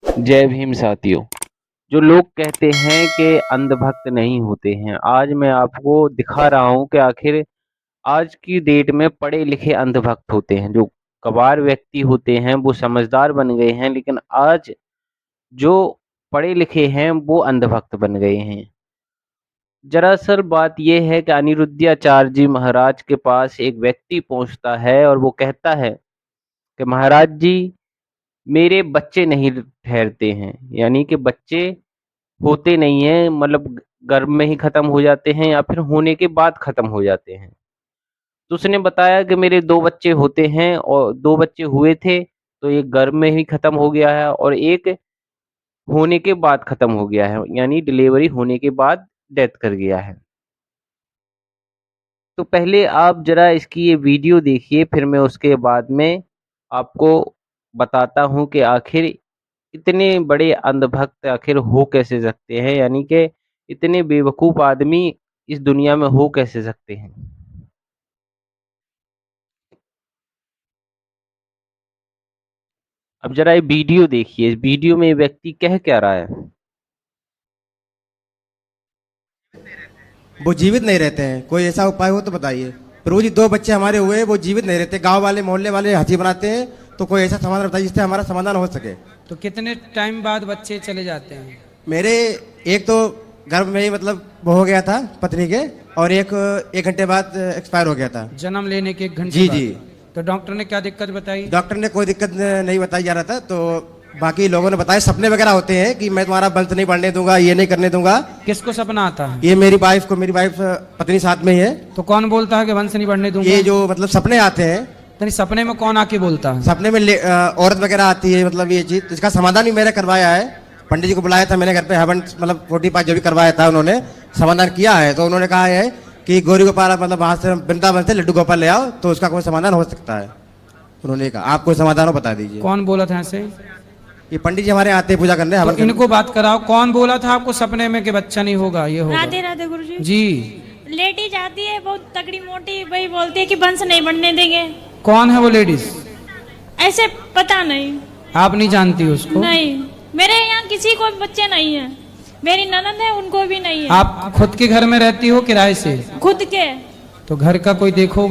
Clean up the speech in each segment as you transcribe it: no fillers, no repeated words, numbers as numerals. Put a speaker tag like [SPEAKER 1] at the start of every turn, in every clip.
[SPEAKER 1] जय भीम साथियों। जो लोग कहते हैं कि अंधभक्त नहीं होते हैं, आज मैं आपको दिखा रहा हूं कि आखिर आज की डेट में पढ़े लिखे अंधभक्त होते हैं। जो गँवार व्यक्ति होते हैं वो समझदार बन गए हैं, लेकिन आज जो पढ़े लिखे हैं वो अंधभक्त बन गए हैं। दरअसल बात ये है कि अनिरुद्धाचार्य जी महाराज के पास एक व्यक्ति पहुंचता है और वो कहता है कि महाराज जी, मेरे बच्चे नहीं ठहरते हैं, यानी कि बच्चे होते नहीं हैं, मतलब गर्भ में ही खत्म हो जाते हैं या फिर होने के बाद खत्म हो जाते हैं। तो उसने बताया कि मेरे 2 बच्चे होते हैं और 2 बच्चे हुए थे, तो एक गर्भ में ही खत्म हो गया है और एक होने के बाद खत्म हो गया है, यानी डिलीवरी होने के बाद डेथ कर गया है। तो पहले आप ज़रा इसकी ये वीडियो देखिए, फिर मैं उसके बाद में आपको बताता हूँ कि आखिर इतने बड़े अंधभक्त आखिर हो कैसे सकते हैं, यानी कि इतने बेवकूफ़ आदमी इस दुनिया में हो कैसे सकते हैं। अब ज़रा ये वीडियो देखिए, इस वीडियो में ये व्यक्ति कह क्या रहा है।
[SPEAKER 2] वो जीवित नहीं रहते हैं। कोई ऐसा उपाय हो तो बताइए। प्रभु जी, 2 बच्चे हमारे हुए, वो जीवित नहीं रहते। गांव वाले मोहल्ले वाले हंसी बनाते हैं। तो कोई ऐसा समाधान बताइए जिससे हमारा समाधान हो सके।
[SPEAKER 3] तो कितने टाइम बाद बच्चे चले जाते हैं?
[SPEAKER 2] मेरे एक तो गर्भ में ही मतलब वो हो गया था पत्नी के, और एक 1 घंटे बाद एक्सपायर हो गया था।
[SPEAKER 3] जन्म लेने के 1 घंटे
[SPEAKER 2] जी
[SPEAKER 3] बाद?
[SPEAKER 2] जी।
[SPEAKER 3] तो डॉक्टर ने क्या दिक्कत बताई?
[SPEAKER 2] डॉक्टर ने कोई दिक्कत नहीं बताई जा रहा था। तो बाकी लोगों ने बताया सपने वगैरह होते हैं कि मैं तुम्हारा वंश नहीं बढ़ने दूंगा, ये नहीं करने दूंगा।
[SPEAKER 3] किसको सपना आता है?
[SPEAKER 2] ये मेरी वाइफ पत्नी साथ में ही है।
[SPEAKER 3] तो कौन बोलता है कि वंश नहीं बढ़ने दूंगा?
[SPEAKER 2] ये जो मतलब सपने आते हैं,
[SPEAKER 3] तेरे सपने में कौन आके बोलता है?
[SPEAKER 2] सपने में औरत वगैरह आती है, मतलब ये चीज। इसका समाधान ही मैंने करवाया है। पंडित जी को बुलाया था मैंने घर पे, हवन मतलब 45 जो भी करवाया था उन्होंने समाधान किया है। तो उन्होंने कहा है कि गौरी गोपाल मतलब वहां से वृंदावन से लड्डू गोपाल ले आओ तो उसका कोई समाधान हो सकता है। उन्होंने कहा आप कोई समाधान हो बता दीजिए।
[SPEAKER 3] कौन बोला था ऐसे?
[SPEAKER 2] ये पंडित जी हमारे आते हैं पूजा करने,
[SPEAKER 3] तो
[SPEAKER 2] हवन करने।
[SPEAKER 3] इनको बात कराओ, कौन बोला था आपको सपने में कि बच्चा नहीं होगा, ये होगा?
[SPEAKER 4] राधे राधे गुरुजी।
[SPEAKER 3] जी।
[SPEAKER 4] लेडी जाती है बहुत तगड़ी मोटी, वही बोलती है कि वंश नहीं बढ़ने देंगे।
[SPEAKER 3] कौन है वो लेडीज?
[SPEAKER 4] ऐसे पता नहीं।
[SPEAKER 3] आप नहीं जानती उसको?
[SPEAKER 4] नहीं, मेरे यहाँ किसी को बच्चे नहीं है। मेरी ननद है, उनको भी नहीं है।
[SPEAKER 3] आप खुद के घर में रहती हो किराए से?
[SPEAKER 4] खुद के।
[SPEAKER 3] तो घर का कोई देखो,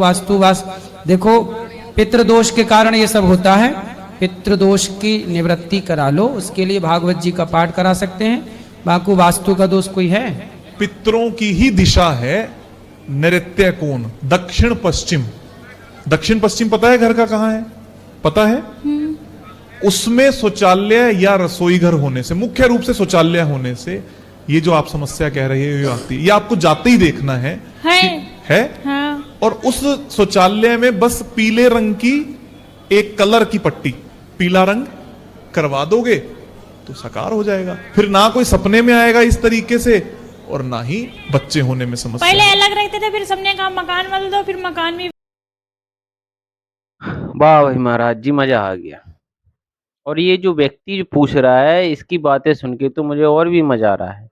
[SPEAKER 3] देखो, पितृदोष के कारण ये सब होता है। पितृदोष की निवृत्ति करा लो, उसके लिए भागवत जी का पाठ करा सकते हैं। बाकी वास्तु का दोष कोई है?
[SPEAKER 5] पितरों की ही दिशा है नैऋत्य कोण, दक्षिण पश्चिम। दक्षिण पश्चिम पता है घर का कहां है? पता है? उसमें शौचालय या रसोई घर होने से, मुख्य रूप से शौचालय होने से ये जो आप समस्या कह रही है ये आती है। ये आपको जाते ही देखना है। है?
[SPEAKER 4] हाँ।
[SPEAKER 5] और उस शौचालय में बस पीले रंग की एक कलर की पट्टी, पीला रंग करवा दोगे तो साकार हो जाएगा। फिर ना कोई सपने में आएगा इस तरीके से और ना ही बच्चे होने में समस्या।
[SPEAKER 4] पहले अलग रहते थे, फिर सबने कहा मकान बदल दो, फिर मकान भी।
[SPEAKER 1] वाह भाई महाराज जी, मजा आ गया। और ये जो व्यक्ति जो पूछ रहा है, इसकी बातें सुन के तो मुझे और भी मजा आ रहा है।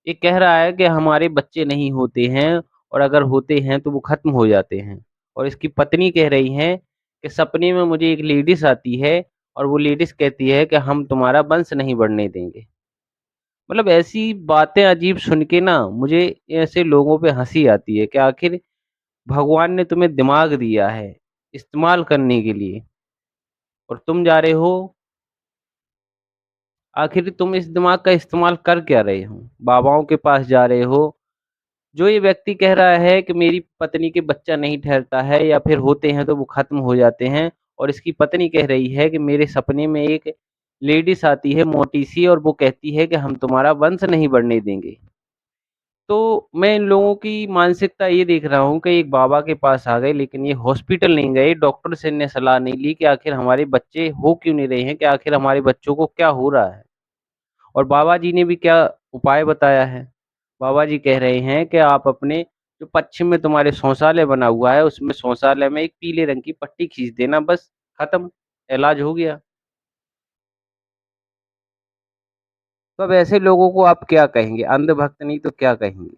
[SPEAKER 1] ये कह रहा है कि हमारे बच्चे नहीं होते हैं और अगर होते हैं तो वो खत्म हो जाते हैं। और इसकी पत्नी कह रही है कि सपने में मुझे एक लेडीज आती है और वो लेडीज कहती है कि हम तुम्हारा वंश नहीं बढ़ने देंगे। मतलब ऐसी बातें अजीब सुन के ना मुझे ऐसे लोगों पे हंसी आती है कि आखिर भगवान ने तुम्हें दिमाग दिया है इस्तेमाल करने के लिए, और तुम जा रहे हो, आखिर तुम इस दिमाग का इस्तेमाल कर क्या रहे हो? बाबाओं के पास जा रहे हो। जो ये व्यक्ति कह रहा है कि मेरी पत्नी के बच्चा नहीं ठहरता है या फिर होते हैं तो वो खत्म हो जाते हैं, और इसकी पत्नी कह रही है कि मेरे सपने में एक लेडीज आती है मोटी सी और वो कहती है कि हम तुम्हारा वंश नहीं बढ़ने देंगे। तो मैं इन लोगों की मानसिकता ये देख रहा हूँ कि एक बाबा के पास आ गए, लेकिन ये हॉस्पिटल नहीं गए, डॉक्टर से ने सलाह नहीं ली कि आखिर हमारे बच्चे हो क्यों नहीं रहे हैं, कि आखिर हमारे बच्चों को क्या हो रहा है। और बाबा जी ने भी क्या उपाय बताया है। बाबा जी कह रहे हैं कि आप अपने जो पश्चिम में तुम्हारे शौचालय बना हुआ है, उसमें शौचालय में एक पीले रंग की पट्टी खींच देना, बस खत्म, इलाज हो गया। तो अब ऐसे लोगों को आप क्या कहेंगे? अंधभक्त नहीं तो क्या कहेंगे?